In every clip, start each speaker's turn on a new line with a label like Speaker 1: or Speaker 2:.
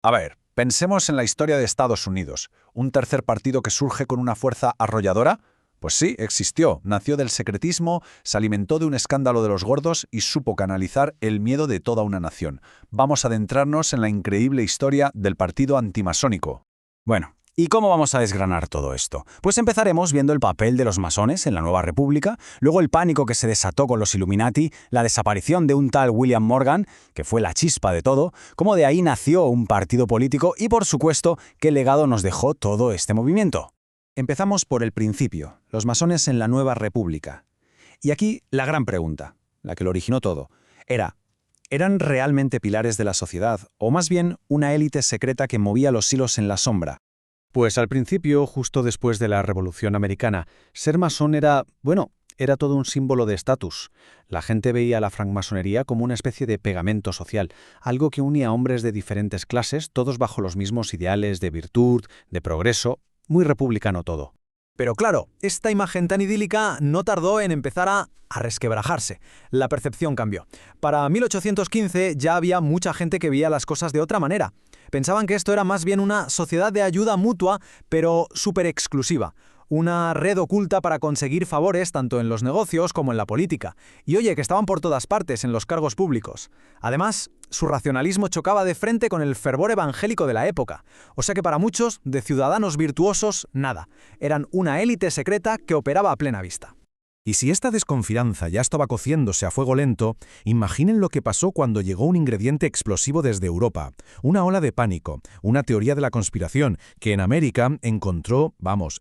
Speaker 1: A ver, pensemos en la historia de Estados Unidos. ¿Un tercer partido que surge con una fuerza arrolladora? Pues sí, existió, nació del secretismo, se alimentó de un escándalo de los gordos y supo canalizar el miedo de toda una nación. Vamos a adentrarnos en la increíble historia del partido antimasónico.
Speaker 2: Bueno, ¿y cómo vamos a desgranar todo esto? Pues empezaremos viendo el papel de los masones en la Nueva República, luego el pánico que se desató con los Illuminati, la desaparición de un tal William Morgan, que fue la chispa de todo, cómo de ahí nació un partido político y, por supuesto, qué legado nos dejó todo este movimiento.
Speaker 3: Empezamos por el principio, los masones en la Nueva República. Y aquí la gran pregunta, la que lo originó todo, ¿eran realmente pilares de la sociedad o más bien una élite secreta que movía los hilos en la sombra?
Speaker 4: Pues al principio, justo después de la Revolución Americana, ser masón era todo un símbolo de estatus. La gente veía a la francmasonería como una especie de pegamento social, algo que unía a hombres de diferentes clases, todos bajo los mismos ideales de virtud, de progreso, muy republicano todo.
Speaker 5: Pero claro, esta imagen tan idílica no tardó en empezar a resquebrajarse. La percepción cambió. Para 1815 ya había mucha gente que veía las cosas de otra manera. Pensaban que esto era más bien una sociedad de ayuda mutua, pero súper exclusiva. Una red oculta para conseguir favores tanto en los negocios como en la política. Y oye, que estaban por todas partes en los cargos públicos. Además, su racionalismo chocaba de frente con el fervor evangélico de la época. O sea que para muchos, de ciudadanos virtuosos, nada. Eran una élite secreta que operaba a plena vista.
Speaker 6: Y si esta desconfianza ya estaba cociéndose a fuego lento, imaginen lo que pasó cuando llegó un ingrediente explosivo desde Europa, una ola de pánico, una teoría de la conspiración que en América encontró,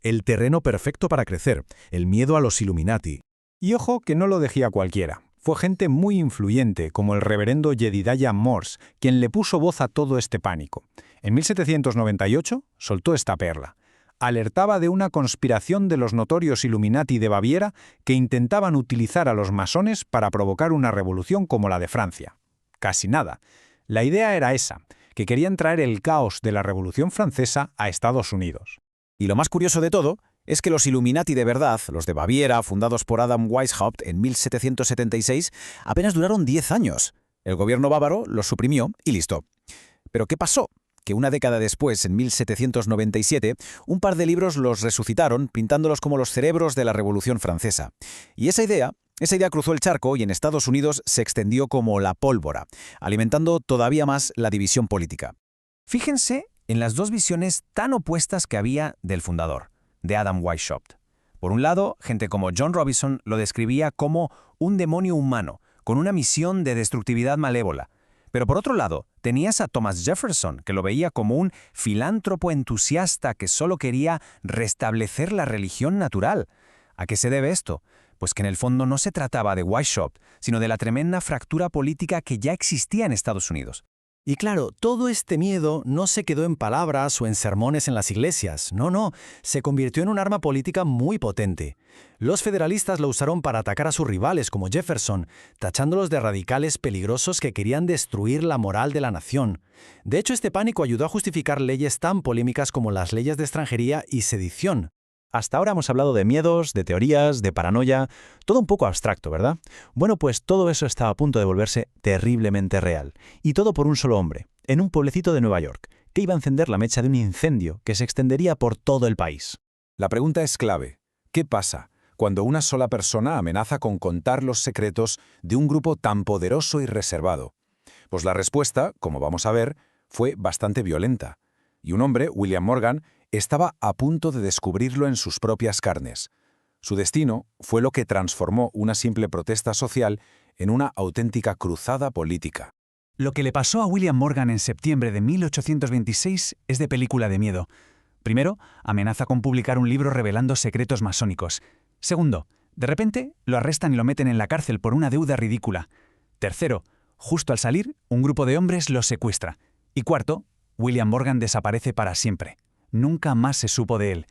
Speaker 6: el terreno perfecto para crecer, el miedo a los Illuminati.
Speaker 3: Y ojo que no lo decía cualquiera. Fue gente muy influyente, como el reverendo Jedediah Morse, quien le puso voz a todo este pánico. En 1798 soltó esta perla. Alertaba de una conspiración de los notorios Illuminati de Baviera que intentaban utilizar a los masones para provocar una revolución como la de Francia. Casi nada. La idea era esa, que querían traer el caos de la Revolución Francesa a Estados Unidos.
Speaker 2: Y lo más curioso de todo es que los Illuminati de verdad, los de Baviera, fundados por Adam Weishaupt en 1776, apenas duraron 10 años. El gobierno bávaro los suprimió y listo. ¿Pero qué pasó? Que una década después, en 1797, un par de libros los resucitaron pintándolos como los cerebros de la Revolución Francesa. Y esa idea cruzó el charco y en Estados Unidos se extendió como la pólvora, alimentando todavía más la división política. Fíjense en las dos visiones tan opuestas que había del fundador, de Adam Weishaupt. Por un lado, gente como John Robinson lo describía como un demonio humano, con una misión de destructividad malévola. Pero por otro lado, tenías a Thomas Jefferson, que lo veía como un filántropo entusiasta que solo quería restablecer la religión natural. ¿A qué se debe esto? Pues que en el fondo no se trataba de Weishaupt, sino de la tremenda fractura política que ya existía en Estados Unidos.
Speaker 3: Y claro, todo este miedo no se quedó en palabras o en sermones en las iglesias. No, se convirtió en un arma política muy potente. Los federalistas lo usaron para atacar a sus rivales como Jefferson, tachándolos de radicales peligrosos que querían destruir la moral de la nación. De hecho, este pánico ayudó a justificar leyes tan polémicas como las leyes de extranjería y sedición.
Speaker 7: Hasta ahora hemos hablado de miedos, de teorías, de paranoia, todo un poco abstracto, ¿verdad? Bueno, pues todo eso estaba a punto de volverse terriblemente real. Y todo por un solo hombre, en un pueblecito de Nueva York, que iba a encender la mecha de un incendio que se extendería por todo el país.
Speaker 1: La pregunta es clave. ¿Qué pasa cuando una sola persona amenaza con contar los secretos de un grupo tan poderoso y reservado? Pues la respuesta, como vamos a ver, fue bastante violenta. Y un hombre, William Morgan, estaba a punto de descubrirlo en sus propias carnes. Su destino fue lo que transformó una simple protesta social en una auténtica cruzada política.
Speaker 5: Lo que le pasó a William Morgan en septiembre de 1826 es de película de miedo. Primero, amenaza con publicar un libro revelando secretos masónicos. Segundo, de repente lo arrestan y lo meten en la cárcel por una deuda ridícula. Tercero, justo al salir, un grupo de hombres lo secuestra. Y cuarto, William Morgan desaparece para siempre. Nunca más se supo de él.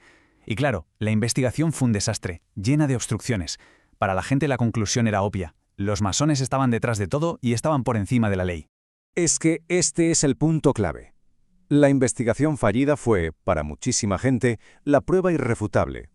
Speaker 5: Y claro, la investigación fue un desastre, llena de obstrucciones. Para la gente la conclusión era obvia. Los masones estaban detrás de todo y estaban por encima de la ley.
Speaker 6: Es que este es el punto clave. La investigación fallida fue, para muchísima gente, la prueba irrefutable.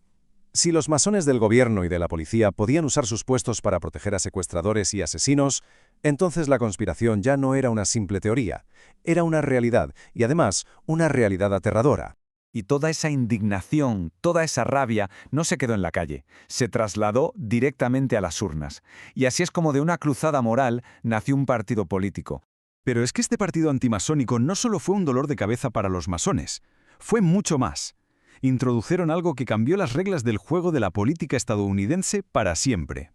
Speaker 6: Si los masones del gobierno y de la policía podían usar sus puestos para proteger a secuestradores y asesinos, entonces la conspiración ya no era una simple teoría, era una realidad, y además una realidad aterradora.
Speaker 1: Y toda esa indignación, toda esa rabia no se quedó en la calle, se trasladó directamente a las urnas. Y así es como de una cruzada moral nació un partido político. Pero es que este partido antimasónico no solo fue un dolor de cabeza para los masones, fue mucho más. Introdujeron algo que cambió las reglas del juego de la política estadounidense para siempre.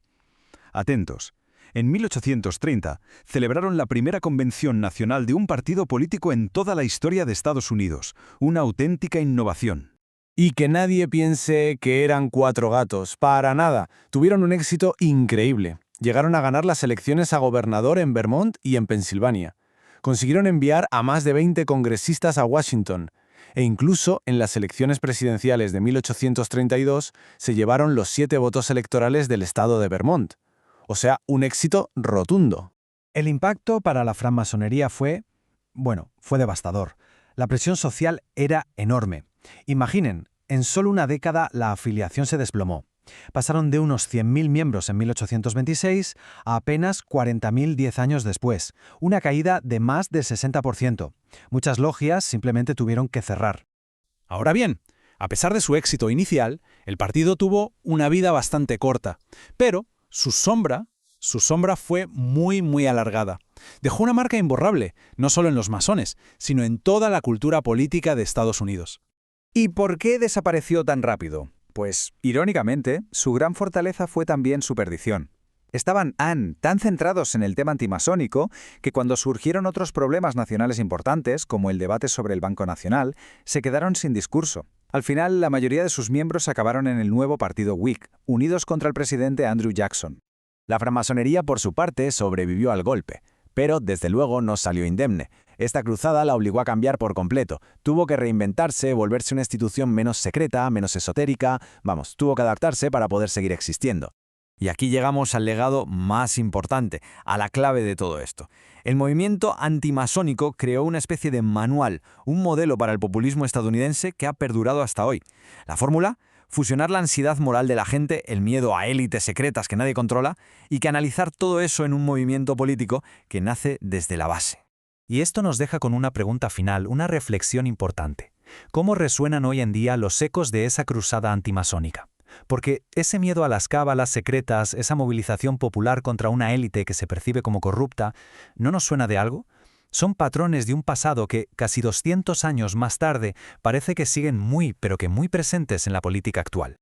Speaker 1: Atentos. En 1830 celebraron la primera convención nacional de un partido político en toda la historia de Estados Unidos, una auténtica innovación.
Speaker 3: Y que nadie piense que eran 4 gatos, para nada. Tuvieron un éxito increíble. Llegaron a ganar las elecciones a gobernador en Vermont y en Pensilvania. Consiguieron enviar a más de 20 congresistas a Washington. E incluso en las elecciones presidenciales de 1832 se llevaron los 7 votos electorales del estado de Vermont. O sea, un éxito rotundo.
Speaker 5: El impacto para la francmasonería fue devastador. La presión social era enorme. Imaginen, en solo una década la afiliación se desplomó. Pasaron de unos 100.000 miembros en 1826 a apenas 40.000 10 años después, una caída de más del 60%. Muchas logias simplemente tuvieron que cerrar.
Speaker 4: Ahora bien, a pesar de su éxito inicial, el partido tuvo una vida bastante corta, pero su sombra fue muy alargada. Dejó una marca imborrable, no solo en los masones, sino en toda la cultura política de Estados Unidos.
Speaker 2: ¿Y por qué desapareció tan rápido? Pues, irónicamente, su gran fortaleza fue también su perdición. Estaban tan centrados en el tema antimasónico que cuando surgieron otros problemas nacionales importantes, como el debate sobre el Banco Nacional, se quedaron sin discurso. Al final, la mayoría de sus miembros acabaron en el nuevo partido Whig, unidos contra el presidente Andrew Jackson. La francmasonería, por su parte, sobrevivió al golpe, pero desde luego no salió indemne. Esta cruzada la obligó a cambiar por completo. Tuvo que reinventarse, volverse una institución menos secreta, menos esotérica. Tuvo que adaptarse para poder seguir existiendo. Y aquí llegamos al legado más importante, a la clave de todo esto. El movimiento antimasónico creó una especie de manual, un modelo para el populismo estadounidense que ha perdurado hasta hoy. La fórmula: fusionar la ansiedad moral de la gente, el miedo a élites secretas que nadie controla, y canalizar todo eso en un movimiento político que nace desde la base. Y esto nos deja con una pregunta final, una reflexión importante. ¿Cómo resuenan hoy en día los ecos de esa cruzada antimasónica? Porque ese miedo a las cábalas secretas, esa movilización popular contra una élite que se percibe como corrupta, ¿no nos suena de algo? Son patrones de un pasado que, casi 200 años más tarde, parece que siguen muy presentes en la política actual.